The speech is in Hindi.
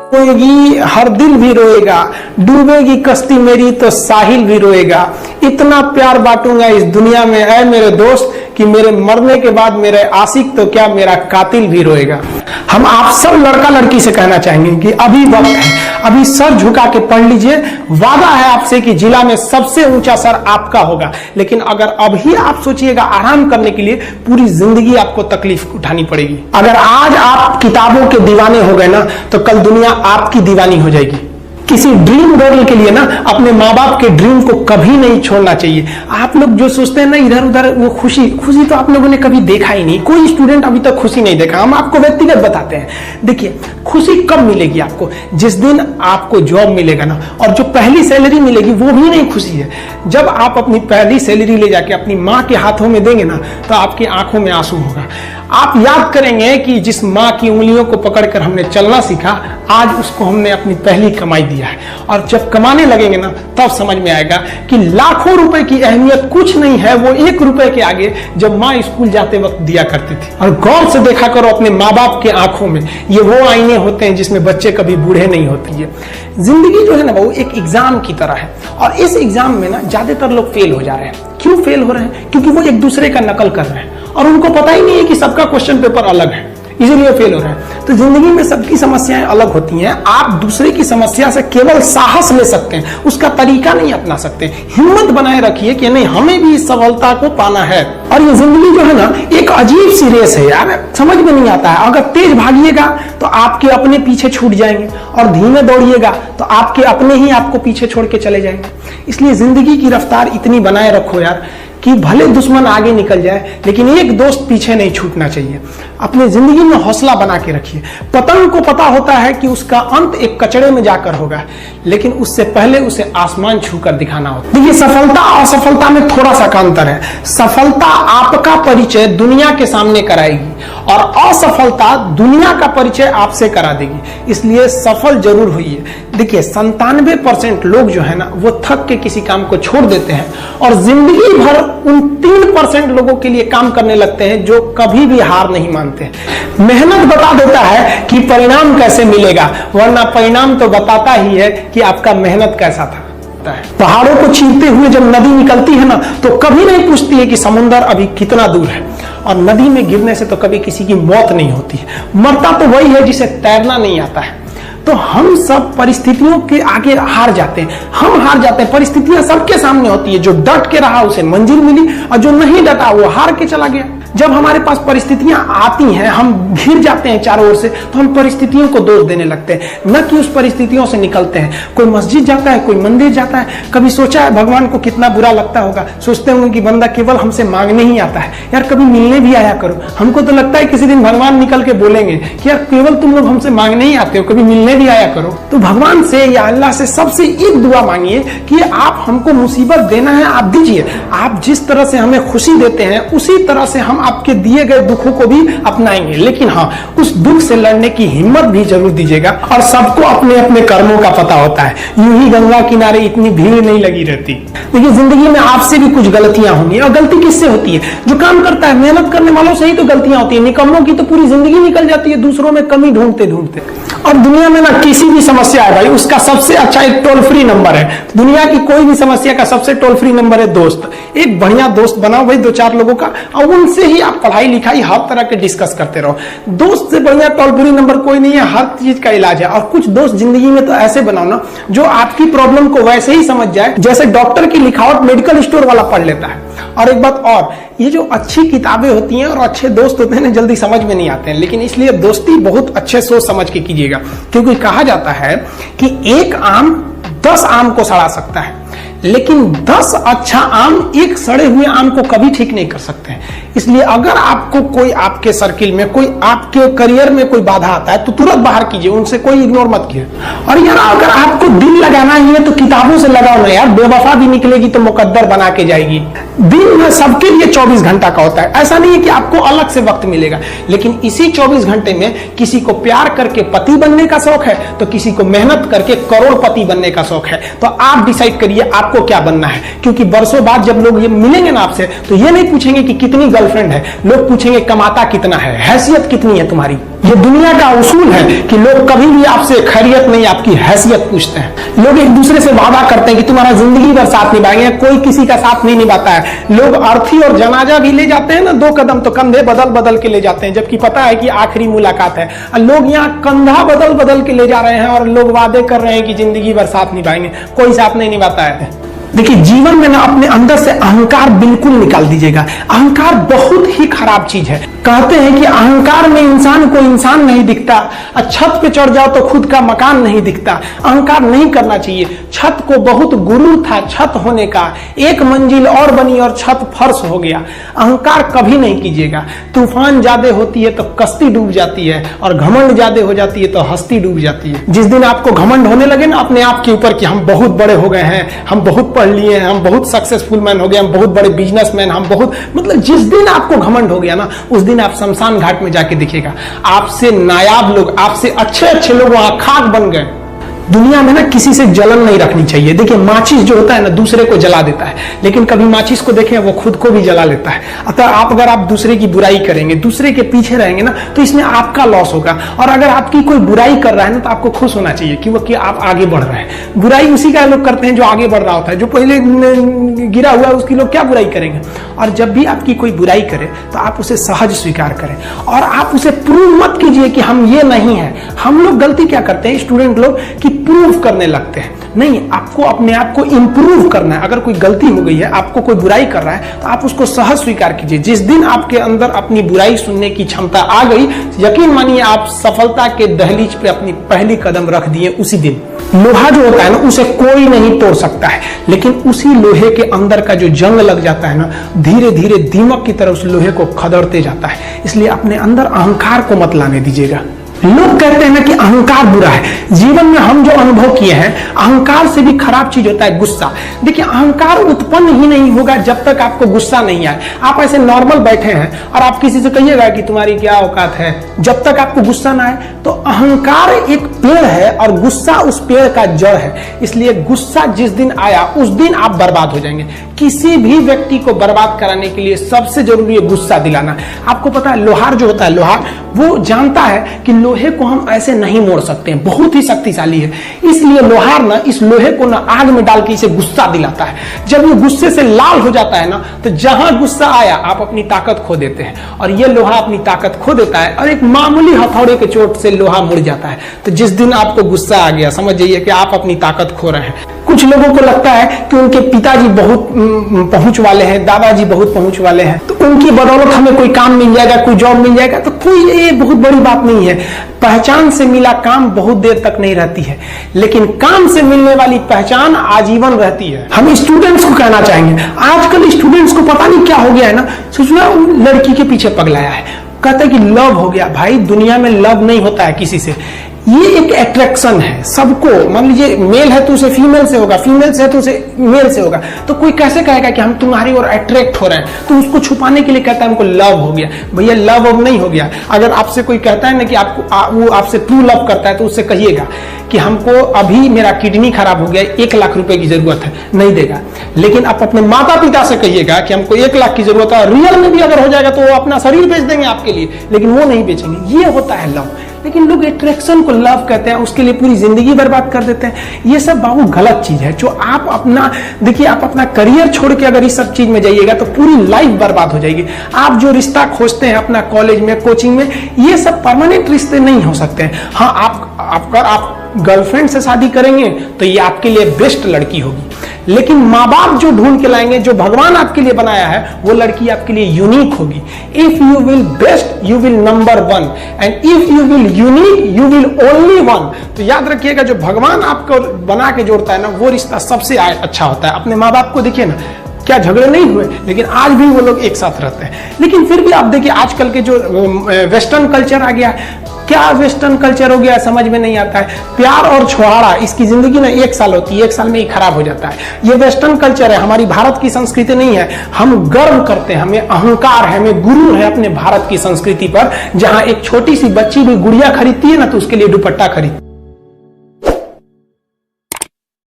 रोएगी हर दिल भी रोएगा, डूबेगी कश्ती मेरी तो साहिल भी रोएगा। इतना प्यार बांटूंगा इस दुनिया में ऐ मेरे दोस्त कि मेरे मरने के बाद मेरे आशिक तो क्या मेरा कातिल भी रोएगा। हम आप सब लड़का लड़की से कहना चाहेंगे कि अभी वक्त है, अभी सर झुका के पढ़ लीजिए। वादा है आपसे कि जिला में सबसे ऊंचा सर आपका होगा, लेकिन अगर अभी आप सोचिएगा आराम करने के लिए, पूरी जिंदगी आपको तकलीफ उठानी पड़ेगी। अगर आज आप किताबों के दीवाने हो गए ना, तो कल दुनिया आपकी दीवानी हो जाएगी। किसी ड्रीम गर्ल के लिए ना अपने माँ बाप के ड्रीम को कभी नहीं छोड़ना चाहिए। आप लोग जो सोचते हैं ना इधर उधर, वो खुशी तो आप लोगों ने कभी देखा ही नहीं। कोई स्टूडेंट अभी तक खुशी नहीं देखा। हम आपको व्यक्तिगत बताते हैं। देखिए, खुशी कब मिलेगी आपको? जिस दिन आपको जॉब मिलेगा ना, और जो पहली सैलरी मिलेगी वो भी नहीं खुशी है। जब आप अपनी पहली सैलरी ले जाके अपनी माँ के हाथों में देंगे ना, तो आपकी आंखों में आंसू होगा। आप याद करेंगे कि जिस माँ की उंगलियों को पकड़कर हमने चलना सीखा, आज उसको हमने अपनी पहली कमाई दिया है। और जब कमाने लगेंगे ना, तब समझ में आएगा कि लाखों रुपए की अहमियत कुछ नहीं है वो 1 रुपए के आगे, जब माँ स्कूल जाते वक्त दिया करती थी। और गौर से देखा करो अपने माँ बाप के आंखों में, ये वो आईने होते हैं जिसमें बच्चे कभी बूढ़े नहीं होते हैं। जिंदगी जो है ना वो एक एग्जाम की तरह है, और इस एग्जाम में ना ज्यादातर लोग फेल हो जा रहे हैं। क्यों फेल हो रहे हैं? क्योंकि वो एक दूसरे का नकल कर रहे हैं और उनको पता ही नहीं है कि सबका क्वेश्चन पेपर अलग है, इसीलिए फेल हो रहे हैं। तो जिंदगी में सबकी समस्याएं अलग होती हैं। आप दूसरे की समस्या से केवल साहस ले सकते हैं, उसका तरीका नहीं अपना सकते। हिम्मत बनाए रखिए कि नहीं, हमें भी इस सफलता को पाना है। और ये जिंदगी जो है ना एक अजीब सी रेस है यार, समझ में नहीं आता है। अगर तेज भागिएगा तो आपके अपने पीछे छूट जाएंगे, और धीमे दौड़िएगा तो आपके अपने ही आपको पीछे छोड़ के चले जाएंगे। इसलिए जिंदगी की रफ्तार इतनी बनाए रखो यार कि भले दुश्मन आगे निकल जाए, लेकिन एक दोस्त पीछे नहीं छूटना चाहिए। अपने जिंदगी में हौसला बना के रखिए। पतंग को पता होता है कि उसका अंत एक कचड़े में जाकर होगा, लेकिन उससे पहले उसे आसमान छूकर दिखाना होता है। देखिए, सफलता और असफलता में थोड़ा सा अंतर है। सफलता आपका परिचय दुनिया के सामने कराएगी, और असफलता दुनिया का परिचय आपसे करा देगी। इसलिए सफल जरूर होइए। देखिए, 97% लोग जो है ना वो थक के किसी काम को छोड़ देते हैं, और जिंदगी भर उन 3% लोगों के लिए काम करने लगते हैं जो कभी भी हार नहीं मानते। मेहनत बता देता है कि परिणाम कैसे मिलेगा, वरना परिणाम तो बताता ही है कि आपका मेहनत कैसा था। पहाड़ों को चीरते हुए जब नदी निकलती है ना, तो कभी नहीं पूछती है कि समुद्र अभी कितना दूर है। और नदी में गिरने से तो कभी किसी की मौत नहीं होती है, मरता तो वही है जिसे तैरना नहीं आता है। तो हम सब परिस्थितियों के आगे हार जाते हैं। हम हार जाते हैं, परिस्थितियां सबके सामने होती है। जो डट के रहा उसे मंजिल मिली, और जो नहीं डटा वो हार के चला गया। जब हमारे पास परिस्थितियां आती हैं, हम घिर जाते हैं चारों ओर से, तो हम परिस्थितियों को दोष देने लगते हैं, न कि उस परिस्थितियों से निकलते हैं। कोई मस्जिद जाता है, कोई मंदिर जाता है, कभी सोचा है भगवान को कितना बुरा लगता होगा? सोचते होंगे कि बंदा केवल हमसे मांगने ही आता है, यार कभी मिलने भी आया करो। हमको तो लगता है किसी दिन भगवान निकल के बोलेंगे कि यार केवल तुम लोग हमसे मांगने ही आते हो, कभी मिलने भी आया करो। तो भगवान से या अल्लाह से सबसे एक दुआ मांगिए कि आप हमको मुसीबत देना है, आप दीजिए। आप जिस तरह से हमें खुशी देते हैं, उसी तरह से हम आपके दिए गए दुखों को भी अपनाएंगे। लेकिन हाँ, उस दुख से लड़ने की हिम्मत भी जरूर दीजिएगा। और सबको अपने अपने कर्मों का पता होता है, यूं ही गंगा किनारे इतनी भीड़ नहीं लगी रहती। देखिए, जिंदगी में आपसे भी कुछ गलतियां होंगी, और गलती किससे होती है? जो काम करता है, मेहनत करने वालों से ही तो गलतियां होती है। निकम्मों की तो पूरी जिंदगी निकल जाती है दूसरों में कमी ढूंढते ढूंढते। और दुनिया में ना किसी भी समस्या है भाई, उसका सबसे अच्छा एक टोल फ्री नंबर है। दुनिया की कोई भी समस्या का सबसे टोल फ्री नंबर है दोस्त। एक बढ़िया दोस्त बनाओ भाई, 2-4 लोगों का, और उनसे ही आप पढ़ाई लिखाई हर तरह के डिस्कस करते रहो। दोस्त से बढ़िया टोल फ्री नंबर कोई नहीं है, हर चीज का इलाज है। और कुछ दोस्त जिंदगी में तो ऐसे बनाओ ना जो आपकी प्रॉब्लम को वैसे ही समझ जाए जैसे डॉक्टर की लिखावट मेडिकल स्टोर वाला पढ़ लेता है। और एक बात और, ये जो अच्छी किताबें होती हैं और अच्छे दोस्त होते हैं ना, जल्दी समझ में नहीं आते हैं। लेकिन इसलिए दोस्ती बहुत अच्छे सोच समझ के कीजिएगा, क्योंकि कहा जाता है कि एक आम 10 आम को सड़ा सकता है, लेकिन 10 अच्छा आम एक सड़े हुए आम को कभी ठीक नहीं कर सकते हैं। इसलिए अगर आपको कोई आपके सर्किल में, कोई आपके करियर में कोई बाधा आता है, तो तुरंत बाहर कीजिए, उनसे कोई इग्नोर मत कीजिए। और यार अगर आपको दिल लगाना ही है तो किताबों से लगाओ ना यार, बेवफा भी निकलेगी तो मुकद्दर बना के जाएगी। दिन में सबके लिए 24 घंटा का होता है, ऐसा नहीं है कि आपको अलग से वक्त मिलेगा। लेकिन इसी 24 घंटे में किसी को प्यार करके पति बनने का शौक है, तो किसी को मेहनत करके करोड़पति बनने का शौक है। तो आप डिसाइड करिए आपको क्या बनना है, क्योंकि बरसों बाद जब लोग ये मिलेंगे ना आपसे, तो ये नहीं पूछेंगे कि कितनी गर्लफ्रेंड है, लोग पूछेंगे कमाता कितना है, हैसियत कितनी है तुम्हारी। ये दुनिया का उसूल है कि लोग कभी भी आपसे खैरियत नहीं, आपकी हैसियत पूछते हैं। लोग एक दूसरे से वादा करते हैं कि तुम्हारा जिंदगी भर साथ निभाएंगे, कोई किसी का साथ नहीं निभाता है। लोग अर्थी और जनाजा भी ले जाते हैं ना, 2 कदम तो कंधे बदल बदल के ले जाते हैं, जबकि पता है कि आखिरी मुलाकात है। लोग यहाँ कंधा बदल बदल के ले जा रहे हैं और लोग वादे कर रहे हैं कि जिंदगी भर साथ निभाएंगे, कोई साथ नहीं निभाता है। देखिए, जीवन में ना अपने अंदर से अहंकार बिल्कुल निकाल दीजिएगा। अहंकार बहुत ही खराब चीज है। कहते हैं कि अहंकार में इंसान को इंसान नहीं दिखता, छत पे चढ़ जाओ तो खुद का मकान नहीं दिखता। अहंकार नहीं करना चाहिए। छत को बहुत गुरूर था छत होने का, 1 मंजिल और बनी और छत फर्श हो गया। अहंकार कभी नहीं कीजिएगा। तूफान ज्यादा होती है तो कश्ती डूब जाती है, और घमंड ज्यादा हो जाती है तो हस्ती डूब जाती है। जिस दिन आपको घमंड होने लगे ना अपने आप के ऊपर कि हम बहुत बड़े हो गए हैं, हम बहुत पढ़ लिए हैं, हम बहुत सक्सेसफुल मैन हो गए, हम बहुत बड़े बिजनेसमैन, हम बहुत, मतलब जिस दिन आपको घमंड हो गया ना, उस दिन आप शमशान घाट में जाके देखिएगा, आपसे नायाब लोग, आपसे अच्छे अच्छे लोग वहां खाक बन गए। दुनिया में ना किसी से जलन नहीं रखनी चाहिए। देखिए, माचिस जो होता है ना दूसरे को जला देता है, लेकिन कभी माचिस को देखें वो खुद को भी जला लेता है। अतः अगर आप दूसरे की बुराई करेंगे, दूसरे के पीछे रहेंगे ना, तो इसमें आपका लॉस होगा। और अगर आपकी कोई बुराई कर रहा है ना, तो आपको खुश होना चाहिए कि आप आगे बढ़ रहे हैं। बुराई उसी का लोग करते हैं जो आगे बढ़ रहा होता है। जो पहले गिरा हुआ है उसकी लोग क्या बुराई करेंगे। और जब भी आपकी कोई बुराई करे तो आप उसे सहज स्वीकार करें, और आप उसे प्रूव मत कीजिए कि हम ये नहीं है। हम लोग गलती क्या करते हैं स्टूडेंट लोग, कि प्रूव करने लगते हैं। नहीं, आपको अपने आप को इंप्रूव करना है। अगर कोई गलती हो गई है, आपको कोई बुराई कर रहा है, तो आप उसको सहज स्वीकार कीजिए। जिस दिन आपके अंदर अपनी बुराई सुनने की क्षमता आ गई, यकीन मानिए आप सफलता के दहलीज पे अपनी पहली कदम रख दिए उसी दिन। लोहा जो होता है ना, उसे कोई नहीं तोड़ सकता है, लेकिन उसी लोहे के अंदर का जो जंग लग जाता है ना, धीरे धीरे दीमक की तरह उस लोहे को खदड़ते जाता है। इसलिए अपने अंदर अहंकार को मत लाने दीजिएगा। लोग कहते हैं ना कि अहंकार बुरा है। जीवन में हम जो अनुभव किए हैं, अहंकार से भी खराब चीज होता है गुस्सा। देखिए, अहंकार उत्पन्न ही नहीं होगा जब तक आपको गुस्सा नहीं आए। आप ऐसे नॉर्मल बैठे हैं और आप किसी से कहिएगा कि तुम्हारी क्या औकात है, जब तक आपको गुस्सा ना आए। तो अहंकार एक पेड़ है और गुस्सा उस पेड़ का जड़ है। इसलिए गुस्सा जिस दिन आया उस दिन आप बर्बाद हो जाएंगे। किसी भी व्यक्ति को बर्बाद कराने के लिए सबसे जरूरी है गुस्सा दिलाना। आपको पता है, लोहार जो होता है, लोहार वो जानता है कि लोहे को हम ऐसे नहीं मोड़ सकते हैं, बहुत ही शक्तिशाली है। इसलिए लोहार ना इस लोहे को ना आग में डाल के इसे गुस्सा दिलाता है। जब ये गुस्से से लाल हो जाता है ना, तो जहां गुस्सा आया आप अपनी ताकत खो देते हैं, और ये लोहा अपनी ताकत खो देता है, और एक मामूली हथौड़े के चोट से लोहा मुड़ जाता है। तो जिस दिन आपको गुस्सा आ गया, समझ जाइए कि आप अपनी ताकत खो रहे हैं। कुछ लोगों को लगता है कि उनके पिताजी बहुत पहुंच वाले हैं, दादाजी बहुत पहुंच वाले हैं, तो उनकी बदौलत हमें कोई काम मिल जाएगा, कोई जॉब मिल जाएगा। तो कोई ये बहुत बड़ी बात नहीं है। पहचान से मिला काम बहुत देर तक नहीं रहती है, लेकिन काम से मिलने वाली पहचान आजीवन रहती है। हम स्टूडेंट्स को कहना चाहेंगे, आजकल स्टूडेंट्स को पता नहीं क्या हो गया है ना, सोचना लड़की के पीछे पगलाया है, कहता है कि लव हो गया। भाई, दुनिया में लव नहीं होता है किसी से, ये एक अट्रैक्शन है सबको। मान लीजिए मेल है तो उसे फीमेल से होगा, फीमेल से है तो उसे मेल से होगा। तो कोई कैसे कहेगा कि हम तुम्हारी ओर अट्रैक्ट हो रहे हैं, तो उसको छुपाने के लिए कहता है हमको लव हो गया। भैया, लव अब नहीं हो गया। अगर आपसे कोई कहता है ना कि आपको वो आपसे ट्रू लव करता है, तो उससे कहिएगा कि हमको अभी मेरा किडनी खराब हो गया, 1 लाख रुपए की जरूरत है, नहीं देगा। लेकिन आप अपने माता पिता से कहिएगा कि हमको 1 लाख की जरूरत है, रियल में भी अगर हो जाएगा तो वो अपना शरीर बेच देंगे आपके लिए, लेकिन वो नहीं बेचेंगे। ये होता है लव। लेकिन लोग अट्रैक्शन को लव कहते हैं, उसके लिए पूरी जिंदगी बर्बाद कर देते हैं। ये सब बाबू गलत चीज है। जो आप अपना, देखिए, आप अपना करियर छोड़ के अगर इस सब चीज में जाइएगा तो पूरी लाइफ बर्बाद हो जाएगी। आप जो रिश्ता खोजते हैं अपना कॉलेज में, कोचिंग में, ये सब परमानेंट रिश्ते नहीं हो सकते हैं। हाँ, आप गर्लफ्रेंड से शादी करेंगे तो ये आपके लिए बेस्ट लड़की होगी, लेकिन माँ बाप जो ढूंढ के लाएंगे, जो भगवान आपके लिए बनाया है, वो लड़की आपके लिए यूनिक होगी। If you will best, you will number 1, and if you will unique, you will only 1। तो याद रखिएगा, जो भगवान आपको बना के जोड़ता है ना, वो रिश्ता सबसे अच्छा होता है। अपने माँ बाप को देखिए ना, क्या झगड़े नहीं हुए, लेकिन आज भी वो लोग एक साथ रहते हैं। लेकिन फिर भी आप देखिए, आजकल के जो वेस्टर्न कल्चर आ गया, क्या वेस्टर्न कल्चर हो गया समझ में नहीं आता है। प्यार और छुहारा, इसकी जिंदगी ना 1 साल होती है, 1 साल में ही खराब हो जाता है। ये वेस्टर्न कल्चर है, हमारी भारत की संस्कृति नहीं है। हम गर्व करते हैं, हमें अहंकार है, हमें गुरूर है अपने भारत की संस्कृति पर। जहां एक छोटी सी बच्ची भी गुड़िया खरीदती है ना, तो उसके लिए दुपट्टा खरीदती है।